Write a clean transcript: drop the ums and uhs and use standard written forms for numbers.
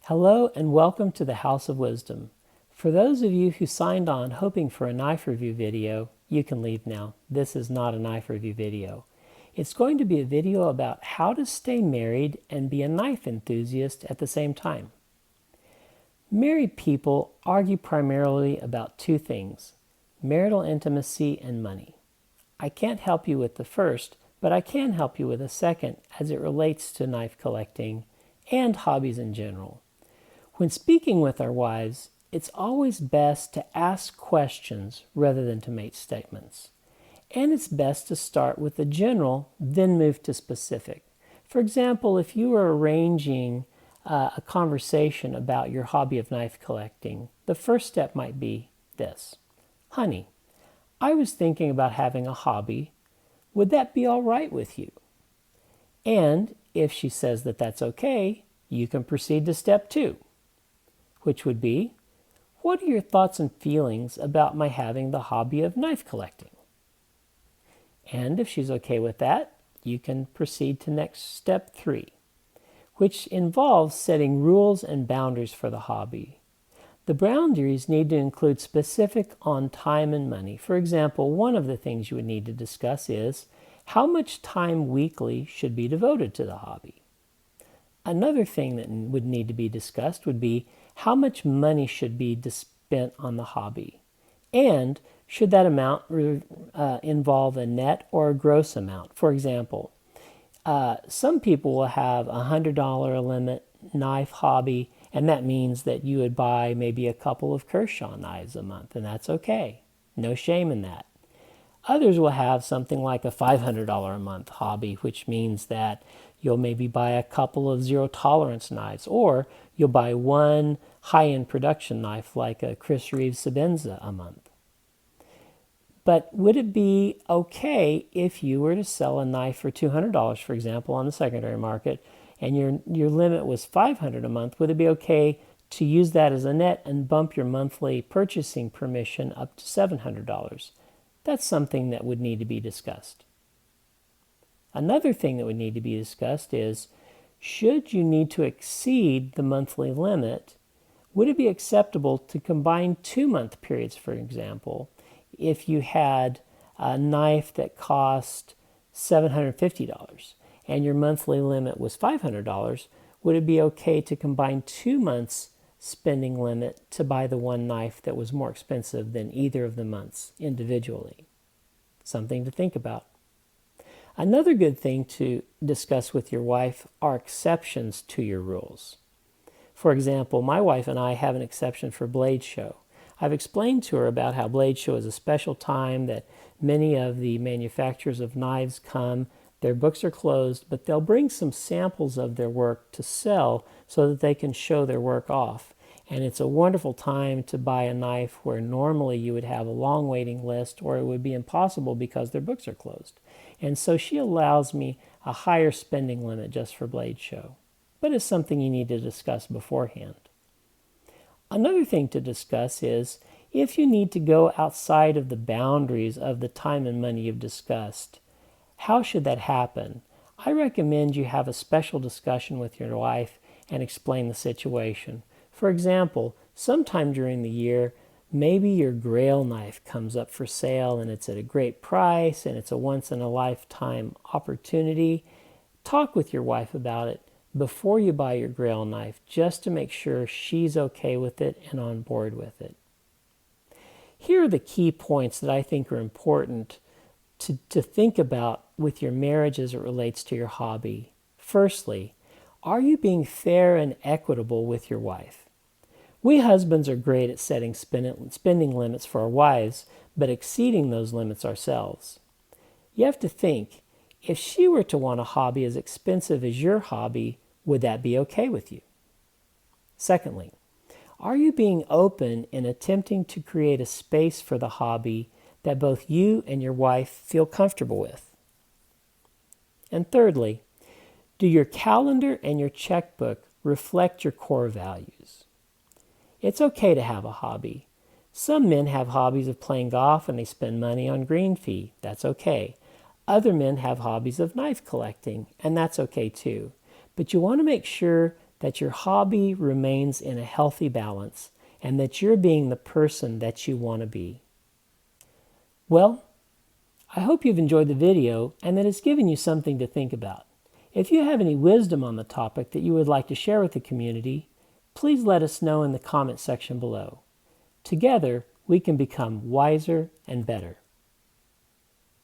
Hello and welcome to the House of Wisdom. For those of you who signed on hoping for a knife review video, you can leave now. This is not a knife review video. It's going to be a video about how to stay married and be a knife enthusiast at the same time. Married people argue primarily about two things: marital intimacy and money. I can't help you with the first, but I can help you with the second as it relates to knife collecting and hobbies in general. When speaking with our wives, it's always best to ask questions rather than to make statements. And it's best to start with the general, then move to specific. For example, if you were arranging a conversation about your hobby of knife collecting, the first step might be this: Honey, I was thinking about having a hobby. Would that be all right with you? And if she says that that's okay, you can proceed to step two, which would be, what are your thoughts and feelings about my having the hobby of knife collecting? And if she's okay with that, you can proceed to next step three, which involves setting rules and boundaries for the hobby. The boundaries need to include specific on time and money. For example, one of the things you would need to discuss is how much time weekly should be devoted to the hobby. Another thing that would need to be discussed would be how much money should be spent on the hobby. And should that amount involve a net or a gross amount? For example, some people will have a $100 limit knife hobby, and that means that you would buy maybe a couple of Kershaw knives a month, and that's okay. No shame in that. Others will have something like a $500 a month hobby, which means that you'll maybe buy a couple of zero tolerance knives, or you'll buy one high-end production knife like a Chris Reeves Sebenza a month. But would it be okay if you were to sell a knife for $200, for example, on the secondary market, and your limit was $500 a month? Would it be okay to use that as a net and bump your monthly purchasing permission up to $700? That's something that would need to be discussed. Another thing that would need to be discussed is, should you need to exceed the monthly limit, would it be acceptable to combine 2-month periods, for example? If you had a knife that cost $750 and your monthly limit was $500, would it be okay to combine 2 months spending limit to buy the one knife that was more expensive than either of the months individually? Something to think about. Another good thing to discuss with your wife are exceptions to your rules. For example, my wife and I have an exception for Blade Show. I've explained to her about how Blade Show is a special time that many of the manufacturers of knives come. Their books are closed, but they'll bring some samples of their work to sell so that they can show their work off. And it's a wonderful time to buy a knife where normally you would have a long waiting list, or it would be impossible because their books are closed. And so she allows me a higher spending limit just for Blade Show. But it's something you need to discuss beforehand. Another thing to discuss is, if you need to go outside of the boundaries of the time and money you've discussed, how should that happen? I recommend you have a special discussion with your wife and explain the situation. For example, sometime during the year, maybe your Grail knife comes up for sale and it's at a great price and it's a once-in-a-lifetime opportunity. Talk with your wife about it before you buy your Grail knife, just to make sure she's okay with it and on board with it. Here are the key points that I think are important to think about with your marriage as it relates to your hobby. Firstly, are you being fair and equitable with your wife? We husbands are great at setting spending limits for our wives, but exceeding those limits ourselves. You have to think, if she were to want a hobby as expensive as your hobby, would that be okay with you? Secondly, are you being open in attempting to create a space for the hobby that both you and your wife feel comfortable with? And thirdly, do your calendar and your checkbook reflect your core values? It's okay to have a hobby. Some men have hobbies of playing golf and they spend money on green fee. That's okay. Other men have hobbies of knife collecting, and that's okay too. But you want to make sure that your hobby remains in a healthy balance, and that you're being the person that you want to be. Well, I hope you've enjoyed the video and that it's given you something to think about. If you have any wisdom on the topic that you would like to share with the community, please let us know in the comment section below. Together, we can become wiser and better.